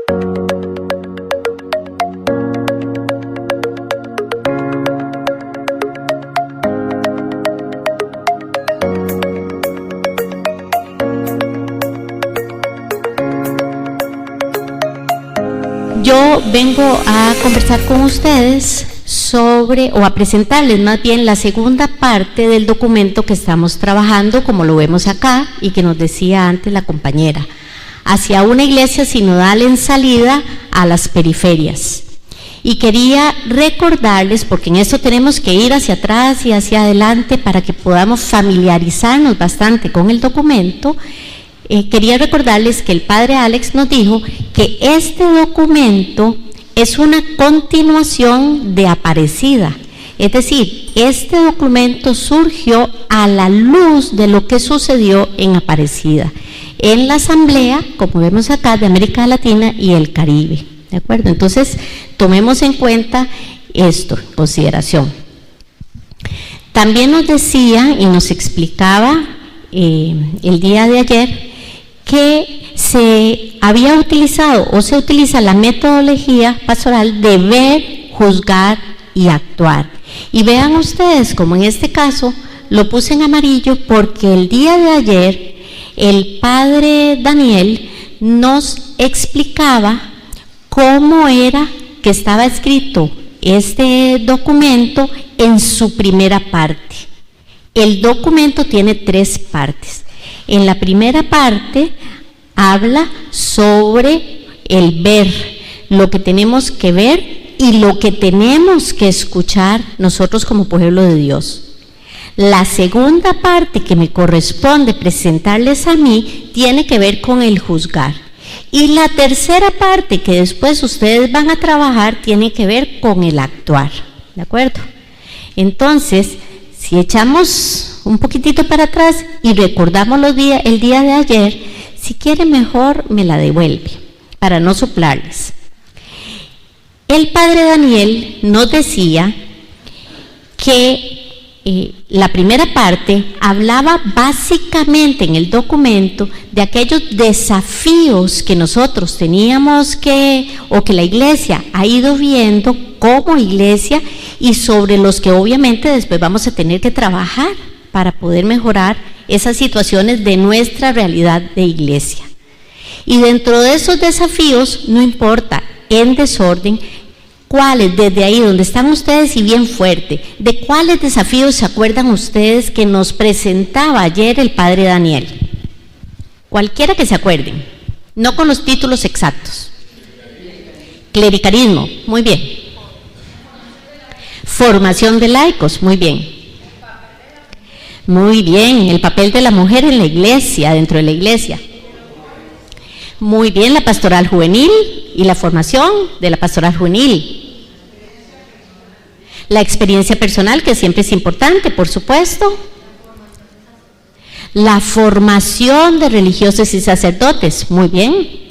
Yo vengo a conversar con ustedes sobre, o a presentarles más bien, la segunda parte del documento que estamos trabajando, como lo vemos acá, y que nos decía antes la compañera, hacia una iglesia sinodal en salida a las periferias. Y quería recordarles, porque en esto tenemos que ir hacia atrás y hacia adelante para que podamos familiarizarnos bastante con el documento. Quería recordarles que el padre Alex nos dijo que este documento es una continuación de Aparecida. Es decir, este documento surgió a la luz de lo que sucedió en Aparecida, en la asamblea, como vemos acá, de América Latina y el Caribe. ¿De acuerdo? Entonces, tomemos en cuenta esto, en consideración. También nos decía y nos explicaba el día de ayer que se había utilizado o se utiliza la metodología pastoral de ver, juzgar y actuar. Y vean ustedes como en este caso lo puse en amarillo porque el día de ayer el padre Daniel nos explicaba cómo era que estaba escrito este documento en su primera parte. El documento tiene 3 partes. En la primera parte habla sobre el ver, lo que tenemos que ver y lo que tenemos que escuchar nosotros como pueblo de Dios. La segunda parte que me corresponde presentarles a mí tiene que ver con el juzgar. Y la tercera parte que después ustedes van a trabajar tiene que ver con el actuar. ¿De acuerdo? Entonces, si echamos un poquitito para atrás y recordamos el día de ayer, si quiere mejor me la devuelve, para no soplarles. El padre Daniel nos decía que la primera parte hablaba básicamente en el documento de aquellos desafíos que nosotros teníamos que, o que la iglesia ha ido viendo como iglesia, y sobre los que obviamente después vamos a tener que trabajar para poder mejorar esas situaciones de nuestra realidad de iglesia. Y dentro de esos desafíos, no importa en desorden, ¿cuáles? Desde ahí donde están ustedes y bien fuerte, ¿de cuáles desafíos se acuerdan ustedes que nos presentaba ayer el padre Daniel? Cualquiera que se acuerden, no con los títulos exactos. Clericalismo, muy bien. Formación de laicos, muy bien. Muy bien, el papel de la mujer en la iglesia, dentro de la iglesia. Muy bien, la pastoral juvenil y la formación de la pastoral juvenil. La experiencia personal, que siempre es importante, por supuesto. La formación de religiosos y sacerdotes, muy bien.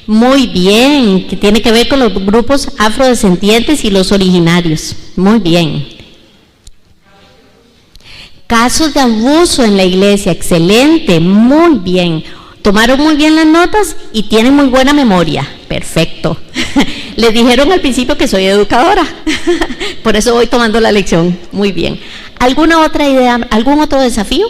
Muy bien, que tiene que ver con los grupos afrodescendientes y los originarios, muy bien. Casos de abuso en la iglesia, excelente, muy bien. Tomaron muy bien las notas y tienen muy buena memoria, perfecto. Les dijeron al principio que soy educadora, por eso voy tomando la lección, muy bien. ¿Alguna otra idea, algún otro desafío?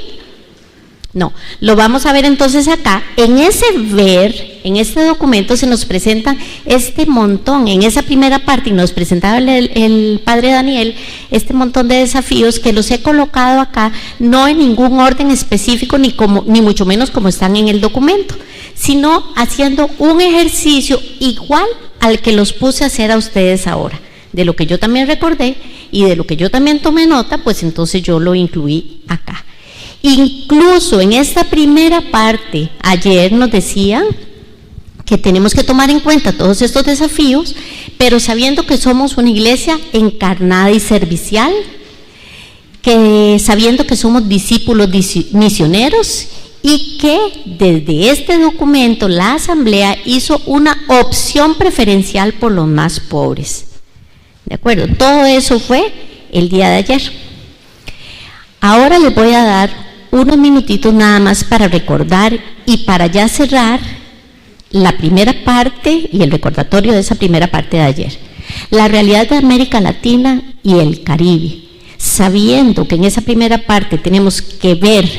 No, lo vamos a ver entonces acá. En ese ver, en este documento se nos presenta este montón, en esa primera parte, y nos presentaba el padre Daniel, este montón de desafíos que los he colocado acá, no en ningún orden específico, ni mucho menos como están en el documento, sino haciendo un ejercicio igual al que los puse a hacer a ustedes ahora. De lo que yo también recordé y de lo que yo también tomé nota, pues entonces yo lo incluí acá. Incluso en esta primera parte, ayer nos decían que tenemos que tomar en cuenta todos estos desafíos, pero sabiendo que somos una iglesia encarnada y servicial, que sabiendo que somos discípulos misioneros, y que desde este documento la asamblea hizo una opción preferencial por los más pobres. ¿De acuerdo? Todo eso fue el día de ayer. Ahora les voy a dar unos minutitos nada más para recordar y para ya cerrar la primera parte y el recordatorio de esa primera parte de ayer. La realidad de América Latina y el Caribe, sabiendo que en esa primera parte tenemos que ver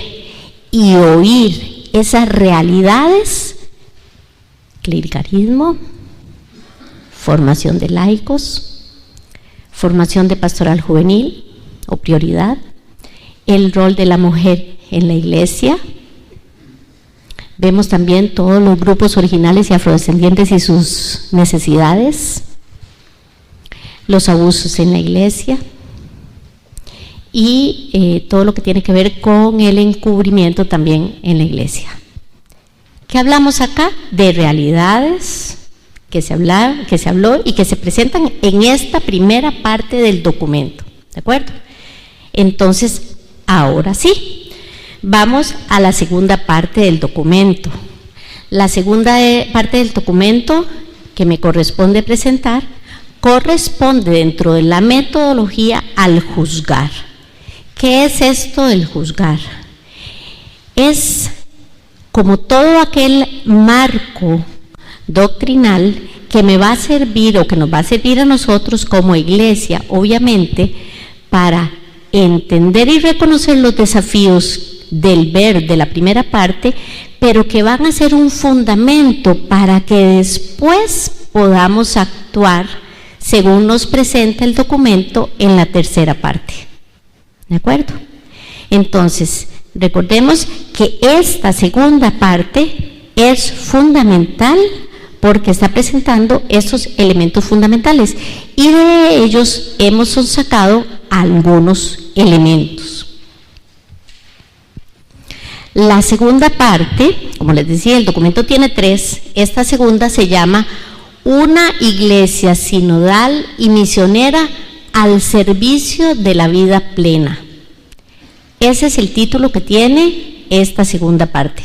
y oír esas realidades: clericalismo, formación de laicos, formación de pastoral juvenil o prioridad, el rol de la mujer en la iglesia. Vemos también todos los grupos originales y afrodescendientes y sus necesidades, los abusos en la iglesia y todo lo que tiene que ver con el encubrimiento también en la iglesia. ¿Qué hablamos acá? De realidades que se habló y que se presentan en esta primera parte del documento, ¿de acuerdo? Entonces, ahora sí, vamos a la segunda parte del documento. La segunda parte del documento que me corresponde presentar corresponde dentro de la metodología al juzgar. ¿Qué es esto del juzgar? Es como todo aquel marco doctrinal que me va a servir o que nos va a servir a nosotros como iglesia, obviamente, para entender y reconocer los desafíos del ver de la primera parte, pero que van a ser un fundamento para que después podamos actuar según nos presenta el documento en la tercera parte. ¿De acuerdo? Entonces, recordemos que esta segunda parte es fundamental porque está presentando esos elementos fundamentales y de ellos hemos sacado algunos elementos. La segunda parte, como les decía, el documento tiene 3, esta segunda se llama Una iglesia sinodal y misionera al servicio de la vida plena. Ese es el título que tiene esta segunda parte.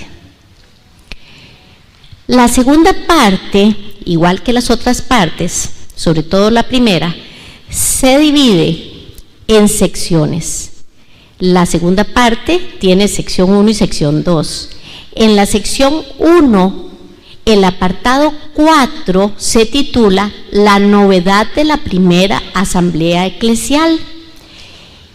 La segunda parte, igual que las otras partes, sobre todo la primera, se divide en secciones. La segunda parte tiene sección 1 y sección 2. En la sección 1, el apartado 4 se titula La novedad de la primera asamblea eclesial.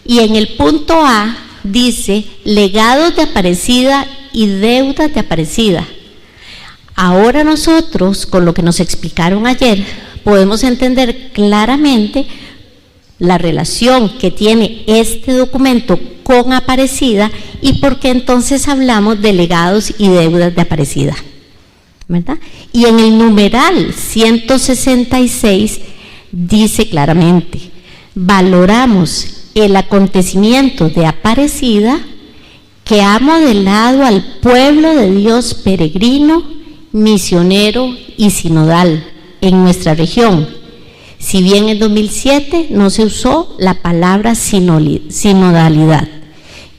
Y en el punto A dice legados de Aparecida y deudas de Aparecida. Ahora nosotros, con lo que nos explicaron ayer, podemos entender claramente la relación que tiene este documento con Aparecida y por qué entonces hablamos de legados y deudas de Aparecida, ¿verdad? Y en el numeral 166 dice claramente: valoramos el acontecimiento de Aparecida que ha modelado al pueblo de Dios peregrino, misionero y sinodal en nuestra región. Si bien en 2007 no se usó la palabra sinodalidad.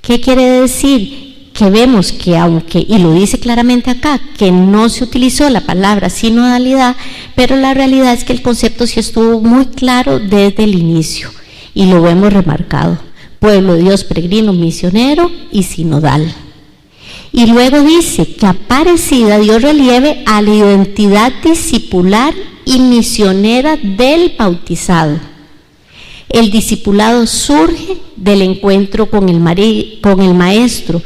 ¿Qué quiere decir? Que vemos que aunque, y lo dice claramente acá, que no se utilizó la palabra sinodalidad, pero la realidad es que el concepto sí estuvo muy claro desde el inicio y lo hemos remarcado: pueblo de Dios peregrino, misionero y sinodal. Y luego dice que Aparecida dio relieve a la identidad discipular y misionera del bautizado. El discipulado surge del encuentro con el maestro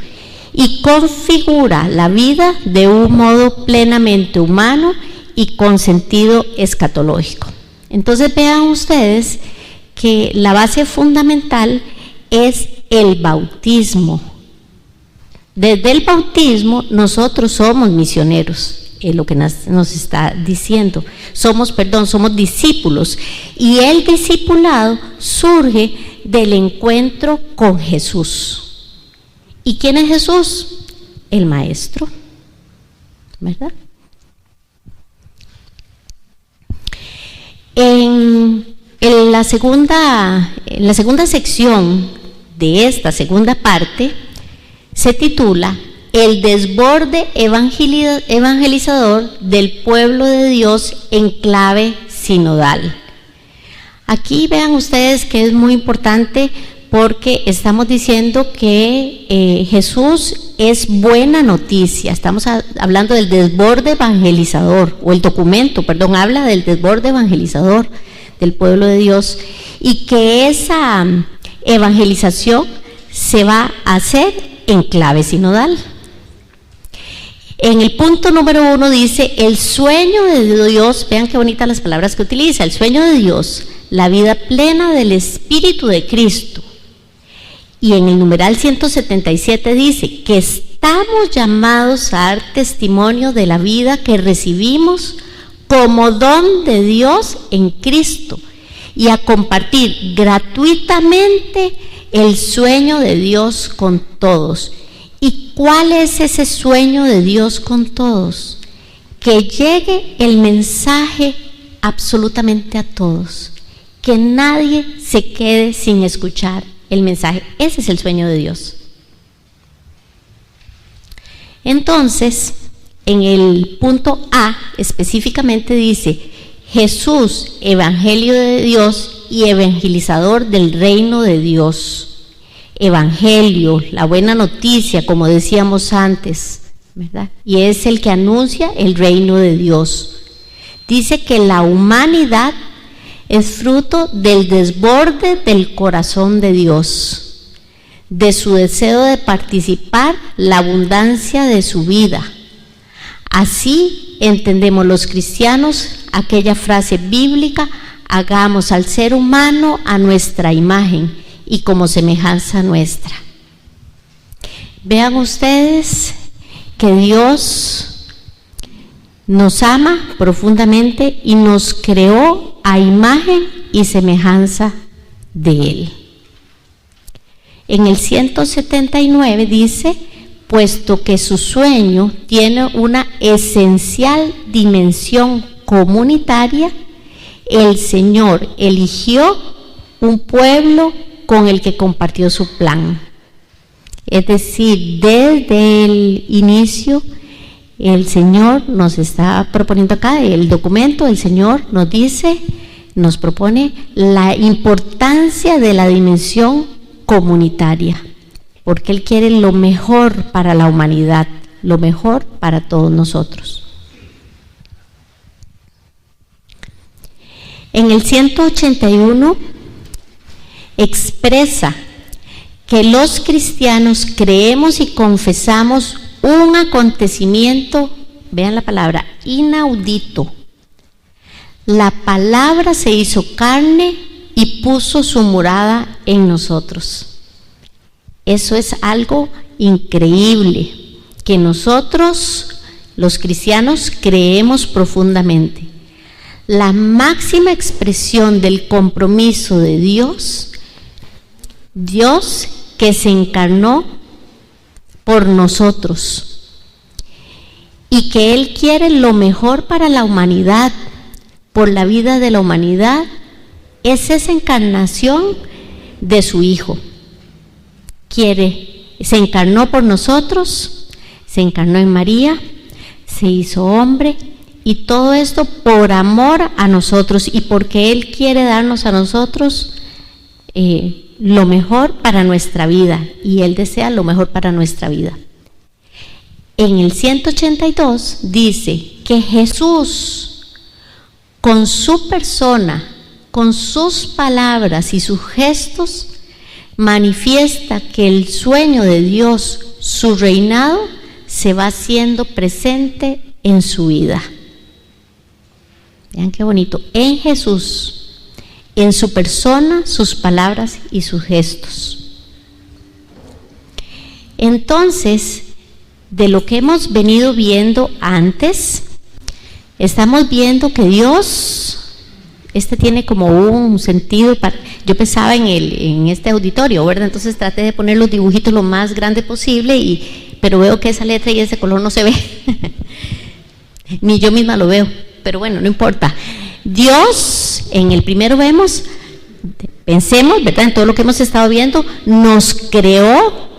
y configura la vida de un modo plenamente humano y con sentido escatológico. Entonces vean ustedes que la base fundamental es el bautismo. Desde el bautismo nosotros somos misioneros, es lo que nos está diciendo. Somos discípulos. Y el discipulado surge del encuentro con Jesús. ¿Y quién es Jesús? El Maestro, ¿verdad? En la segunda sección de esta segunda parte se titula El desborde evangelizador del pueblo de Dios en clave sinodal. Aquí vean ustedes que es muy importante porque estamos diciendo que Jesús es buena noticia. Estamos hablando del desborde evangelizador, o el documento, perdón, habla del desborde evangelizador del pueblo de Dios, y que esa evangelización se va a hacer en clave sinodal. En el punto número 1 dice, el sueño de Dios, vean qué bonitas las palabras que utiliza, el sueño de Dios, la vida plena del Espíritu de Cristo. Y en el numeral 177 dice que estamos llamados a dar testimonio de la vida que recibimos como don de Dios en Cristo y a compartir gratuitamente el sueño de Dios con todos. ¿Y cuál es ese sueño de Dios con todos? Que llegue el mensaje absolutamente a todos, que nadie se quede sin escuchar el mensaje. Ese es el sueño de Dios. Entonces, en el punto A específicamente dice, Jesús, evangelio de Dios y evangelizador del reino de Dios. Evangelio, la buena noticia, como decíamos antes, ¿verdad? Y es el que anuncia el reino de Dios. Dice que la humanidad es fruto del desborde del corazón de Dios, de su deseo de participar la abundancia de su vida. Así entendemos los cristianos aquella frase bíblica, hagamos al ser humano a nuestra imagen y como semejanza nuestra. Vean ustedes que Dios nos ama profundamente y nos creó a imagen y semejanza de Él. En el 179 dice, puesto que su sueño tiene una esencial dimensión comunitaria, el Señor eligió un pueblo con el que compartió su plan. Es decir, desde el inicio, el Señor nos está proponiendo acá, el documento, el Señor nos dice, nos propone la importancia de la dimensión comunitaria, porque Él quiere lo mejor para la humanidad, lo mejor para todos nosotros. En el 181 expresa que los cristianos creemos y confesamos un acontecimiento, vean la palabra, inaudito. La palabra se hizo carne y puso su morada en nosotros. Eso es algo increíble, que nosotros, los cristianos, creemos profundamente. La máxima expresión del compromiso de Dios, Dios que se encarnó por nosotros y que Él quiere lo mejor para la humanidad, por la vida de la humanidad, es esa encarnación de su Hijo. Se encarnó por nosotros, se encarnó en María, se hizo hombre, y todo esto por amor a nosotros y porque Él quiere darnos a nosotros lo mejor para nuestra vida, y Él desea lo mejor para nuestra vida. En el 182 dice que Jesús, con su persona, con sus palabras y sus gestos, manifiesta que el sueño de Dios, su reinado, se va haciendo presente en su vida. Vean qué bonito, en Jesús, en su persona, sus palabras y sus gestos. Entonces, de lo que hemos venido viendo antes, estamos viendo que Dios, tiene como un sentido yo pensaba en este auditorio, ¿verdad? Entonces traté de poner los dibujitos lo más grande posible, pero veo que esa letra y ese color no se ve, ni yo misma lo veo. Pero bueno, no importa. Dios, en el primero pensemos, ¿verdad? En todo lo que hemos estado viendo, nos creó,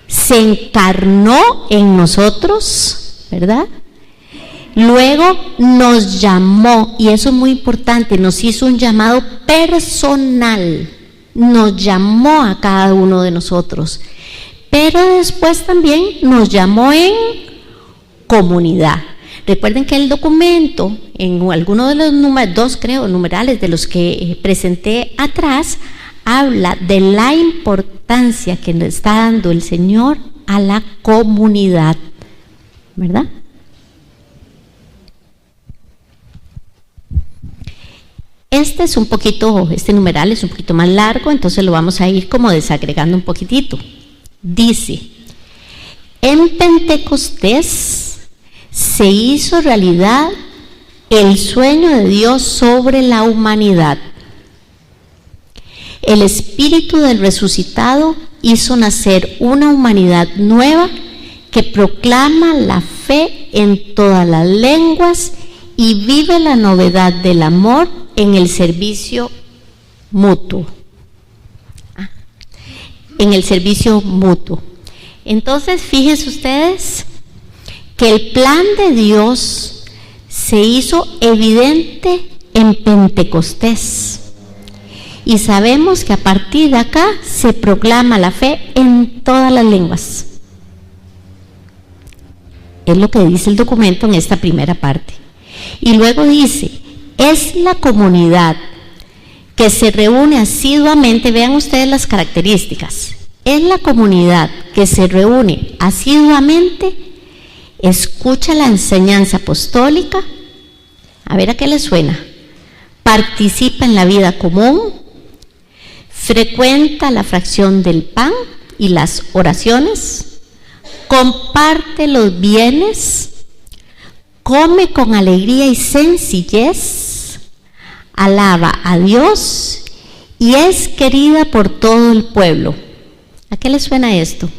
se encarnó en nosotros, ¿verdad? Luego nos llamó, y eso es muy importante, nos hizo un llamado personal. nos llamó a cada uno de nosotros, pero después también nos llamó en comunidad. Recuerden que el documento, en alguno de los numerales de los que presenté atrás, habla de la importancia que le está dando el Señor a la comunidad, ¿verdad? Este numeral es un poquito más largo, entonces lo vamos a ir como desagregando un poquitito. Dice: en Pentecostés se hizo realidad el sueño de Dios sobre la humanidad. El Espíritu del resucitado hizo nacer una humanidad nueva que proclama la fe en todas las lenguas y vive la novedad del amor en el servicio mutuo. Entonces, fíjense ustedes que el plan de Dios se hizo evidente en Pentecostés. Y sabemos que a partir de acá se proclama la fe en todas las lenguas. Es lo que dice el documento en esta primera parte. Y luego dice: es la comunidad que se reúne asiduamente. Vean ustedes las características. Es la comunidad que se reúne asiduamente, escucha la enseñanza apostólica, a ver a qué les suena, participa en la vida común, frecuenta la fracción del pan y las oraciones, comparte los bienes, come con alegría y sencillez, alaba a Dios y es querida por todo el pueblo. ¿A qué les suena esto?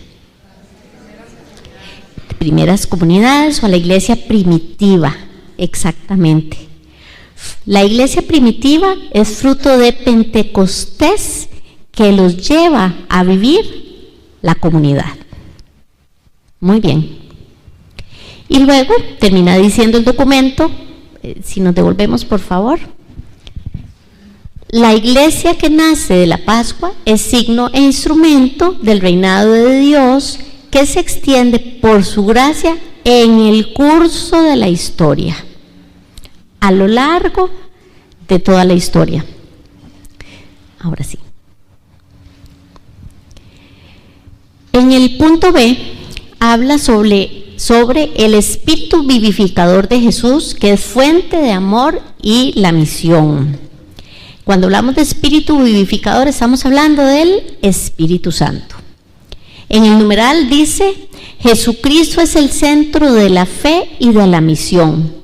Primeras comunidades o a la iglesia primitiva, exactamente. La iglesia primitiva es fruto de Pentecostés que los lleva a vivir la comunidad. Muy bien. Y luego termina diciendo el documento, si nos devolvemos por favor: la iglesia que nace de la Pascua es signo e instrumento del reinado de Dios que se extiende por su gracia en el curso de la historia, a lo largo de toda la historia. Ahora sí. En el punto B habla sobre el espíritu vivificador de Jesús, que es fuente de amor, y la misión. Cuando hablamos de espíritu vivificador, estamos hablando del Espíritu Santo. En el numeral dice: Jesucristo es el centro de la fe y de la misión.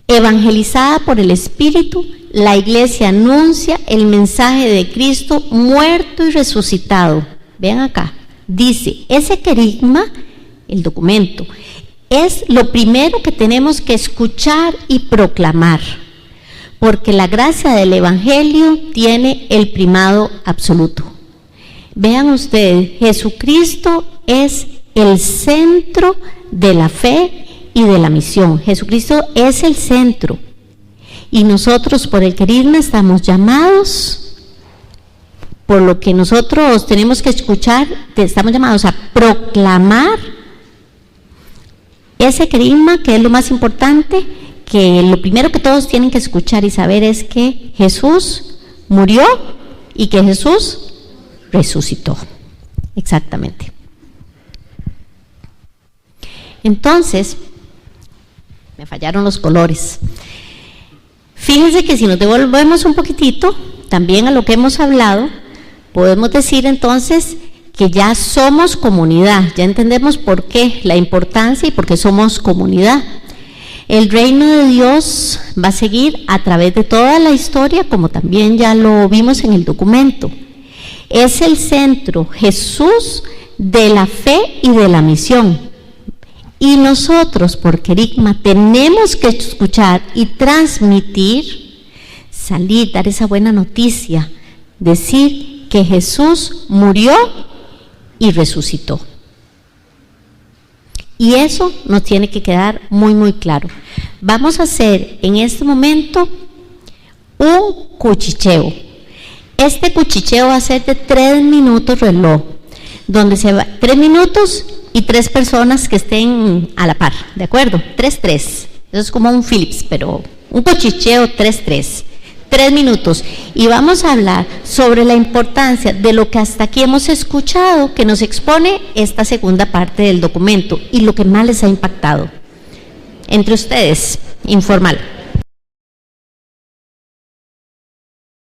Evangelizada por el Espíritu, la iglesia anuncia el mensaje de Cristo muerto y resucitado. Vean acá, dice, ese querigma, el documento, es lo primero que tenemos que escuchar y proclamar, porque la gracia del Evangelio tiene el primado absoluto. Vean ustedes, Jesucristo es el centro de la fe y de la misión. Jesucristo es el centro. Y nosotros por el querigma estamos llamados, por lo que nosotros tenemos que escuchar, estamos llamados a proclamar ese querigma, que es lo más importante, que lo primero que todos tienen que escuchar y saber es que Jesús murió y que Jesús resucitó. Exactamente. Entonces, me fallaron los colores. Fíjense que si nos devolvemos un poquitito también a lo que hemos hablado, podemos decir entonces que ya somos comunidad, ya entendemos por qué, la importancia y por qué somos comunidad. El reino de Dios va a seguir a través de toda la historia, como también ya lo vimos en el documento. Es el centro, Jesús, de la fe y de la misión. Y nosotros, por querigma, tenemos que escuchar y transmitir, salir, dar esa buena noticia, decir que Jesús murió y resucitó. Y eso nos tiene que quedar muy, muy claro. Vamos a hacer en este momento un cuchicheo. Este cuchicheo va a ser de 3 minutos reloj, donde se va 3 minutos y 3 personas que estén a la par, ¿de acuerdo? 3-3. Eso es como un Philips, pero un cuchicheo 3-3. 3 minutos. Y vamos a hablar sobre la importancia de lo que hasta aquí hemos escuchado, que nos expone esta segunda parte del documento y lo que más les ha impactado. Entre ustedes, informal.